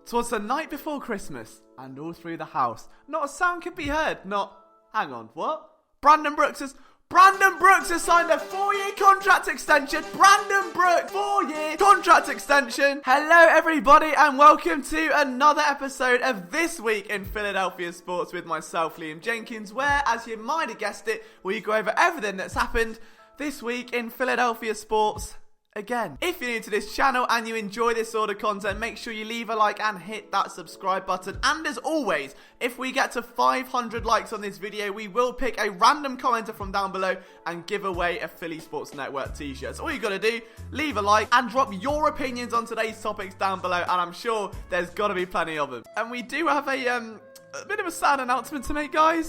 'Twas the night before Christmas, and all through the house, not a sound could be heard, hang on, what? Brandon Brooks has signed a 4-year contract extension. Brandon Brooks, 4-year contract extension. Hello everybody and welcome to another episode of This Week in Philadelphia Sports with myself, Liam Jenkins, where, as you might have guessed it, we go over everything that's happened this week in Philadelphia sports. Again, if you're new to this channel and you enjoy this sort of content, make sure you leave a like and hit that subscribe button. And as always, if we get to 500 likes on this video, we will pick a random commenter from down below and give away a Philly Sports Network t-shirt. So all you got to do, leave a like and drop your opinions on today's topics down below, and I'm sure there's got to be plenty of them. And we do have a bit of a sad announcement to make, guys.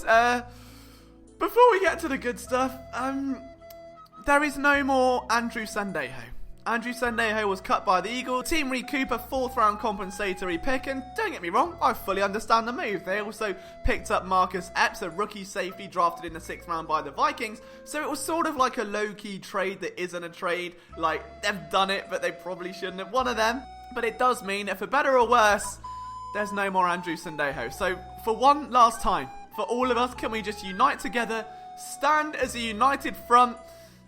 Before we get to the good stuff, there is no more Andrew Sendejo. Andrew Sendejo was cut by the Eagles. Team recoup a 4th round compensatory pick, and don't get me wrong, I fully understand the move. They also picked up Marcus Epps, a rookie safety drafted in the 6th round by the Vikings, so it was sort of like a low-key trade that isn't a trade. Like, they've done it, but they probably shouldn't have. One of them. But it does mean that for better or worse, there's no more Andrew Sendejo. So, for one last time, for all of us, can we just unite together, stand as a united front,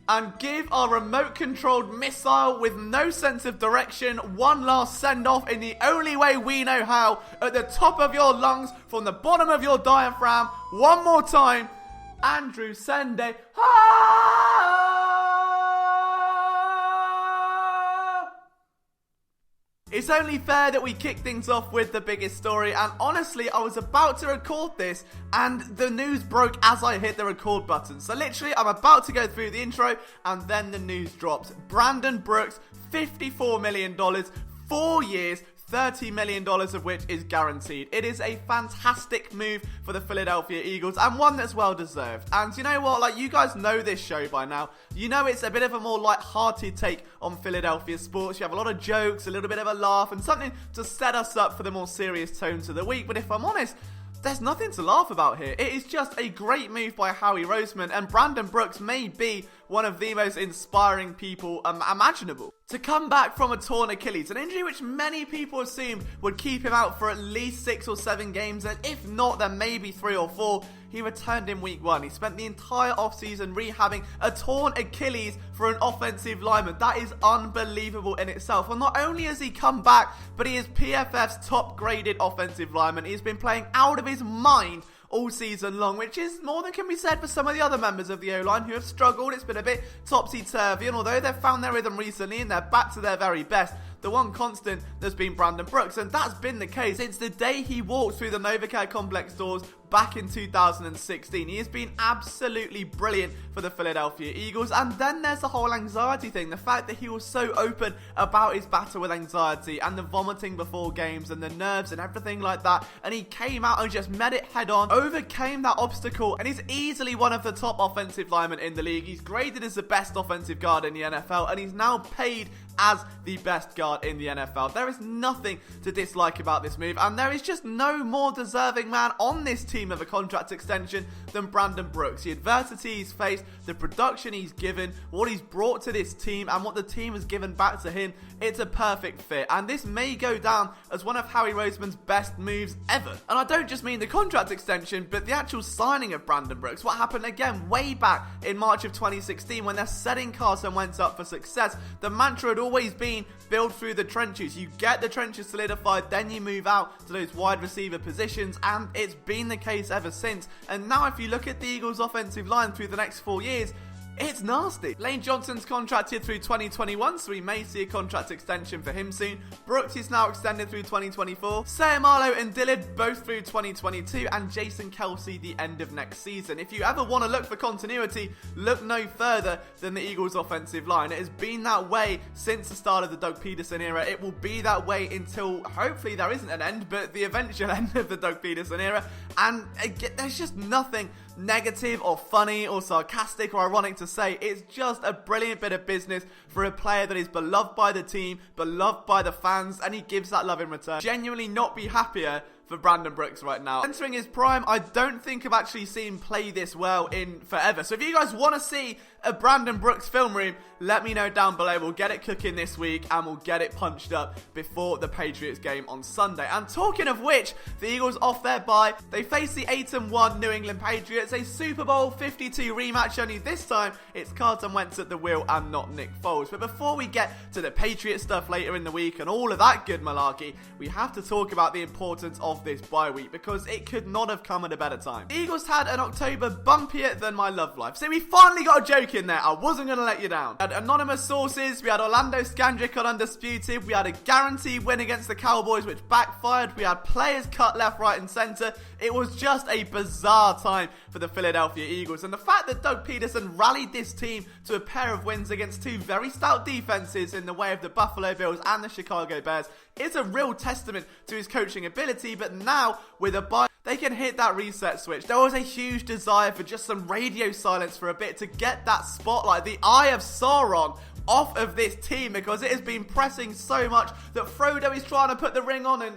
and give our remote-controlled missile with no sense of direction one last send-off in the only way we know how, at the top of your lungs, from the bottom of your diaphragm, one more time, Andrew Sendejo. It's only fair that we kick things off with the biggest story, and honestly, I was about to record this, and the news broke as I hit the record button. So literally, I'm about to go through the intro, and then the news drops. Brandon Brooks, $54 million, 4 years, $30 million of which is guaranteed. It is a fantastic move for the Philadelphia Eagles, and one that's well deserved. And you know what, like, you guys know this show by now. You know it's a bit of a more light-hearted take on Philadelphia sports. You have a lot of jokes, a little bit of a laugh, and something to set us up for the more serious tones of the week. But if I'm honest, there's nothing to laugh about here. It is just a great move by Howie Roseman, and Brandon Brooks may be one of the most inspiring people imaginable. To come back from a torn Achilles, an injury which many people assumed would keep him out for at least 6 or 7 games, and if not, then maybe 3 or 4. He returned in week 1. He spent the entire offseason rehabbing a torn Achilles for an offensive lineman. That is unbelievable in itself. And not only has he come back, but he is PFF's top graded offensive lineman. He's been playing out of his mind all season long, which is more than can be said for some of the other members of the O-line who have struggled. It's been a bit topsy-turvy, and although they've found their rhythm recently and they're back to their very best, the one constant has been Brandon Brooks, and that's been the case since the day he walked through the Novacare Complex doors back in 2016. He has been absolutely brilliant for the Philadelphia Eagles. And then there's the whole anxiety thing, the fact that he was so open about his battle with anxiety and the vomiting before games and the nerves and everything like that, and he came out and just met it head on, overcame that obstacle, and he's easily one of the top offensive linemen in the league. He's graded as the best offensive guard in the NFL, and he's now paid as the best guard in the NFL. There is nothing to dislike about this move, and there is just no more deserving man on this team of a contract extension than Brandon Brooks. The adversity he's faced, the production he's given, what he's brought to this team, and what the team has given back to him, it's a perfect fit. And this may go down as one of Howie Roseman's best moves ever. And I don't just mean the contract extension, but the actual signing of Brandon Brooks. What happened again way back in March of 2016 when they're setting Carson Wentz up for success. The mantra had always been build through the trenches. You get the trenches solidified, then you move out to those wide receiver positions, and it's been the case ever since. And now if you look at the Eagles offensive line through the next 4 years, it's nasty. Lane Johnson's contracted through 2021, so we may see a contract extension for him soon. Brooks is now extended through 2024. Sayamalo and Dillard both through 2022, and Jason Kelce the end of next season. If you ever want to look for continuity, look no further than the Eagles offensive line. It has been that way since the start of the Doug Peterson era. It will be that way until, hopefully there isn't an end, but the eventual end of the Doug Peterson era. And again, there's just nothing negative or funny or sarcastic or ironic to say. It's just a brilliant bit of business for a player that is beloved by the team, beloved by the fans, and he gives that love in return. Genuinely not be happier for Brandon Brooks right now. Entering his prime, I don't think I've actually seen him play this well in forever. So if you guys want to see a Brandon Brooks film room, let me know down below. We'll get it cooking this week and we'll get it punched up before the Patriots game on Sunday. And talking of which, the Eagles off their bye. They face the 8-1 New England Patriots, a Super Bowl 52 rematch, only this time it's Carson Wentz at the wheel and not Nick Foles. But before we get to the Patriots stuff later in the week and all of that good malarkey, we have to talk about the importance of this bye week because it could not have come at a better time. The Eagles had an October bumpier than my love life. So we finally got a joke in there. I wasn't going to let you down. We had anonymous sources. We had Orlando Scandrick on Undisputed. We had a guaranteed win against the Cowboys, which backfired. We had players cut left, right, and center. It was just a bizarre time for the Philadelphia Eagles. And the fact that Doug Peterson rallied this team to a pair of wins against two very stout defenses in the way of the Buffalo Bills and the Chicago Bears is a real testament to his coaching ability. But now, with a bye, they can hit that reset switch. There was a huge desire for just some radio silence for a bit to get that spotlight, the Eye of Sauron, off of this team because it has been pressing so much that Frodo is trying to put the ring on and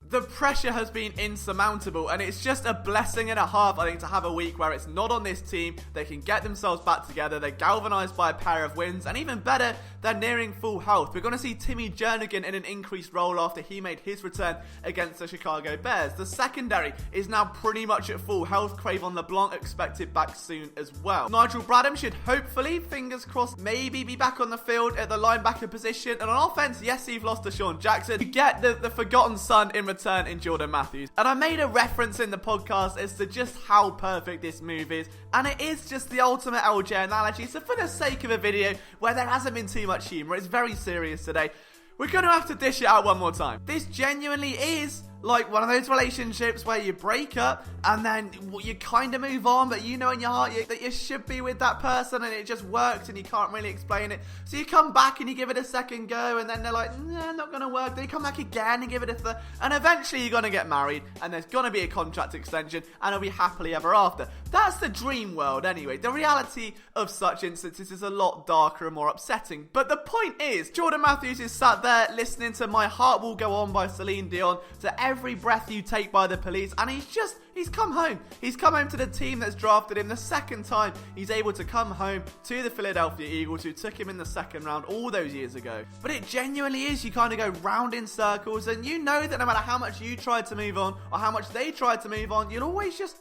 the pressure has been insurmountable, and it's just a blessing and a half, I think, to have a week where it's not on this team. They can get themselves back together. They're galvanized by a pair of wins, and even better, they're nearing full health. We're going to see Timmy Jernigan in an increased role after he made his return against the Chicago Bears. The secondary is now pretty much at full health. Cravon LeBlanc expected back soon as well. Nigel Bradham should hopefully, fingers crossed, maybe be back on the field at the linebacker position. And on offense, yes, you've lost Deshaun Jackson. You get the forgotten son in return in Jordan Matthews. And I made a reference in the podcast as to just how perfect this move is, and it is just the ultimate LJ analogy. So for the sake of a video where there hasn't been too much humor, it's very serious today, we're going to have to dish it out one more time. This genuinely is like one of those relationships where you break up and then you kind of move on, but you know in your heart that you should be with that person and it just works and you can't really explain it. So you come back and you give it a second go and then they're like, nah, not going to work. Then you come back again and give it a third, and eventually you're going to get married and there's going to be a contract extension and it'll be happily ever after. That's the dream world anyway. The reality of such instances is a lot darker and more upsetting. But the point is, Jordan Matthews is sat there listening to My Heart Will Go On by Celine Dion, to Every Breath You Take by the Police, and he's come home. He's come home to the team that's drafted him. The second time he's able to come home to the Philadelphia Eagles, who took him in the second round all those years ago. But it genuinely is, you kind of go round in circles, and you know that no matter how much you tried to move on or how much they tried to move on, you'll always just...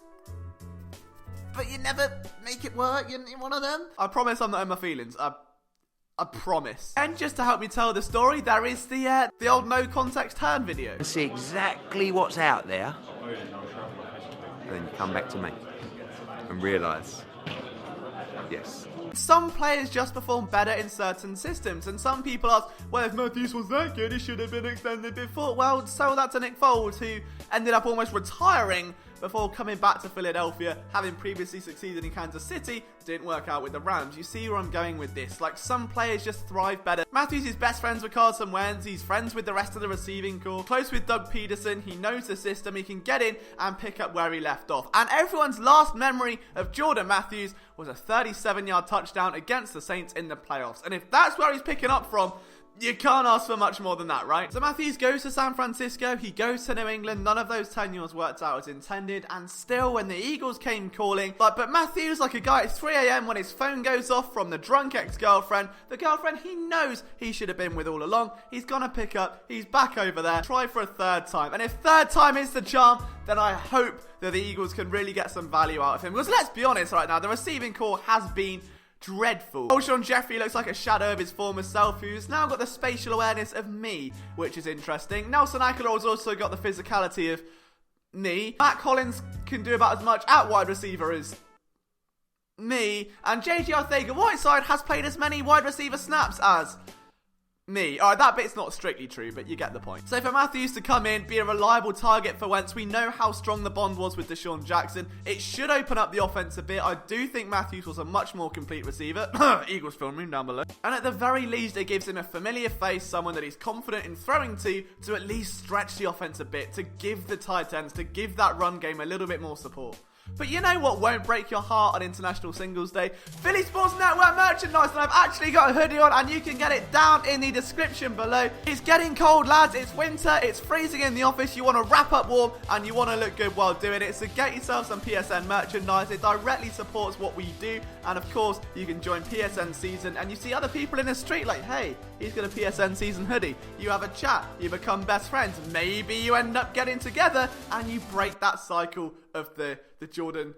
But you never make it work. You're one of them. I promise I'm not in my feelings. I promise. And just to help me tell the story, there is the old no context turn video. See exactly what's out there, and then you come back to me and realise, yes. Some players just perform better in certain systems, and some people ask, well, if Matthews was that good, he should have been extended before. Well, so that's Nick Foles, who ended up almost retiring before coming back to Philadelphia, having previously succeeded in Kansas City. Didn't work out with the Rams. You see where I'm going with this. Like, some players just thrive better. Matthews is best friends with Carson Wentz. He's friends with the rest of the receiving corps. Close with Doug Peterson. He knows the system. He can get in and pick up where he left off. And everyone's last memory of Jordan Matthews was a 37-yard touchdown against the Saints in the playoffs. And if that's where he's picking up from, you can't ask for much more than that, right? So Matthews goes to San Francisco, he goes to New England, none of those tenures worked out as intended, and still when the Eagles came calling, but Matthews, like a guy at 3 a.m. when his phone goes off from the drunk ex-girlfriend, the girlfriend he knows he should have been with all along, he's gonna pick up, he's back over there, try for a third time, and if third time is the charm, then I hope that the Eagles can really get some value out of him, because let's be honest right now, the receiving corps has been dreadful. Alshon Jeffrey looks like a shadow of his former self, who's now got the spatial awareness of me, which is interesting. Nelson Aguilar's also got the physicality of me. Matt Collins can do about as much at wide receiver as me. And J.J. Arcega-Whiteside has played as many wide receiver snaps as me. Alright, that bit's not strictly true, but you get the point. So for Matthews to come in, be a reliable target for Wentz, we know how strong the bond was with Deshaun Jackson. It should open up the offense a bit. I do think Matthews was a much more complete receiver. Eagles film room down below. And at the very least, it gives him a familiar face, someone that he's confident in throwing to at least stretch the offense a bit, to give the tight ends, to give that run game a little bit more support. But you know what won't break your heart on International Singles Day? Philly Sports Network merchandise, and I've actually got a hoodie on, and you can get it down in the description below. It's getting cold, lads. It's winter. It's freezing in the office. You want to wrap up warm, and you want to look good while doing it. So get yourself some PSN merchandise. It directly supports what we do, and of course, you can join PSN season, and you see other people in the street like, hey, he's got a PSN season hoodie. You have a chat. You become best friends. Maybe you end up getting together, and you break that cycle of the Jordan,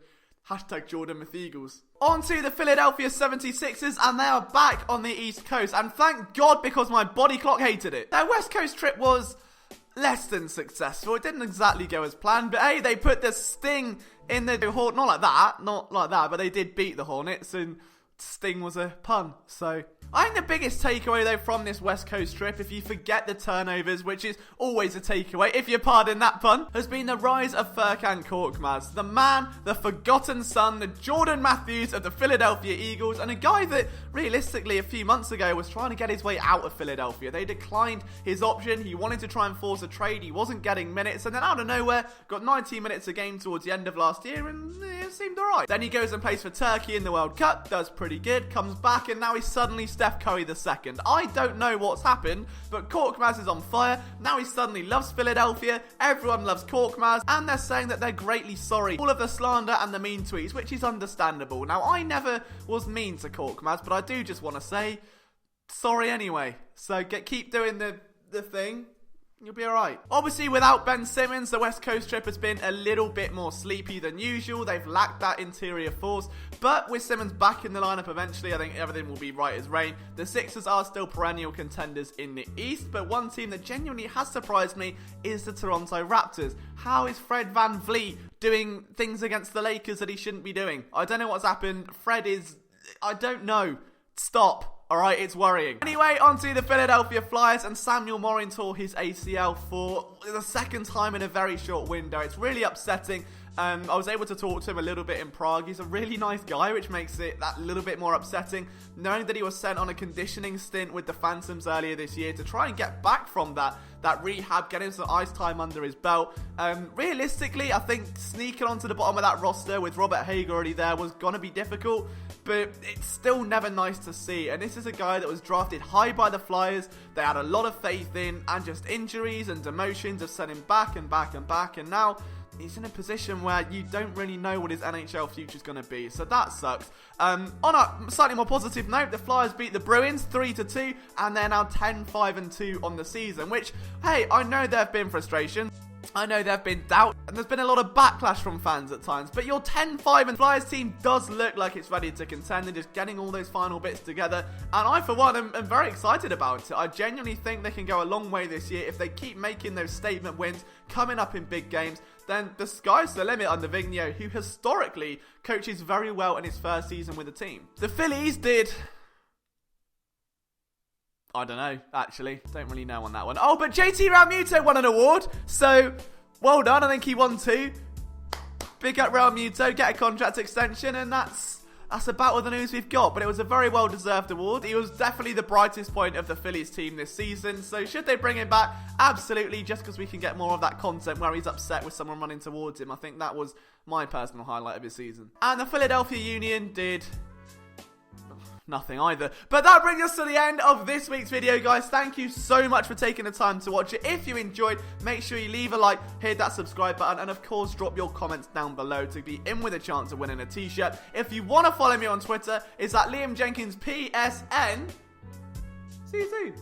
#Jordan with Eagles. On to the Philadelphia 76ers, and they are back on the East Coast, and thank God, because my body clock hated it. Their West Coast trip was less than successful. It didn't exactly go as planned, but hey, they put the sting in the Hornets. Not like that, but they did beat the Hornets, and sting was a pun, so I think the biggest takeaway, though, from this West Coast trip, if you forget the turnovers, which is always a takeaway, if you pardon that pun, has been the rise of Furkan Korkmaz. The man, the forgotten son, the Jordan Matthews of the Philadelphia Eagles, and a guy that, realistically, a few months ago was trying to get his way out of Philadelphia. They declined his option. He wanted to try and force a trade. He wasn't getting minutes, and then out of nowhere, got 19 minutes a game towards the end of last year, and it seemed alright. Then he goes and plays for Turkey in the World Cup, does pretty good, comes back, and now he's suddenly Steph Curry II. I don't know what's happened, but Korkmaz is on fire. Now he suddenly loves Philadelphia. Everyone loves Korkmaz, and they're saying that they're greatly sorry. All of the slander and the mean tweets, which is understandable. Now, I never was mean to Korkmaz, but I do just want to say sorry anyway. So keep doing the thing. You'll be alright. Obviously, without Ben Simmons, the West Coast trip has been a little bit more sleepy than usual. They've lacked that interior force. But with Simmons back in the lineup eventually, I think everything will be right as rain. The Sixers are still perennial contenders in the East. But one team that genuinely has surprised me is the Toronto Raptors. How is Fred VanVleet doing things against the Lakers that he shouldn't be doing? I don't know what's happened. I don't know. Stop. Alright, it's worrying. Anyway, onto the Philadelphia Flyers, and Samuel Morin tore his ACL for the second time in a very short window. It's really upsetting. I was able to talk to him a little bit in Prague. He's a really nice guy, which makes it that little bit more upsetting, knowing that he was sent on a conditioning stint with the Phantoms earlier this year to try and get back from that rehab, getting some ice time under his belt. Realistically, I think sneaking onto the bottom of that roster with Robert Haig already there was going to be difficult, but it's still never nice to see. And this is a guy that was drafted high by the Flyers. They had a lot of faith in, and just injuries and demotions have sent him back and back and back, and now he's in a position where you don't really know what his NHL future is going to be, so that sucks. On a slightly more positive note, the Flyers beat the Bruins 3-2, and they're now 10-5-2 on the season, which, hey, I know there have been frustrations. I know there have been doubt, and there's been a lot of backlash from fans at times, but your 10-5 and Flyers team does look like it's ready to contend and just getting all those final bits together, and I, for one, am very excited about it. I genuinely think they can go a long way this year if they keep making those statement wins, coming up in big games. Then the sky's the limit under Vigneault, who historically coaches very well in his first season with the team. The Phillies did... I don't know, actually. Don't really know on that one. Oh, but JT Realmuto won an award. So, well done. I think he won too. Big up Realmuto, get a contract extension, and that's about all the news we've got. But it was a very well-deserved award. He was definitely the brightest point of the Phillies team this season. So, should they bring him back? Absolutely, just because we can get more of that content where he's upset with someone running towards him. I think that was my personal highlight of his season. And the Philadelphia Union did... nothing either. But that brings us to the end of this week's video, guys. Thank you so much for taking the time to watch it. If you enjoyed, make sure you leave a like, hit that subscribe button, and of course drop your comments down below to be in with a chance of winning a t-shirt. If you want to follow me on Twitter, it's at Liam Jenkins PSN. See you soon.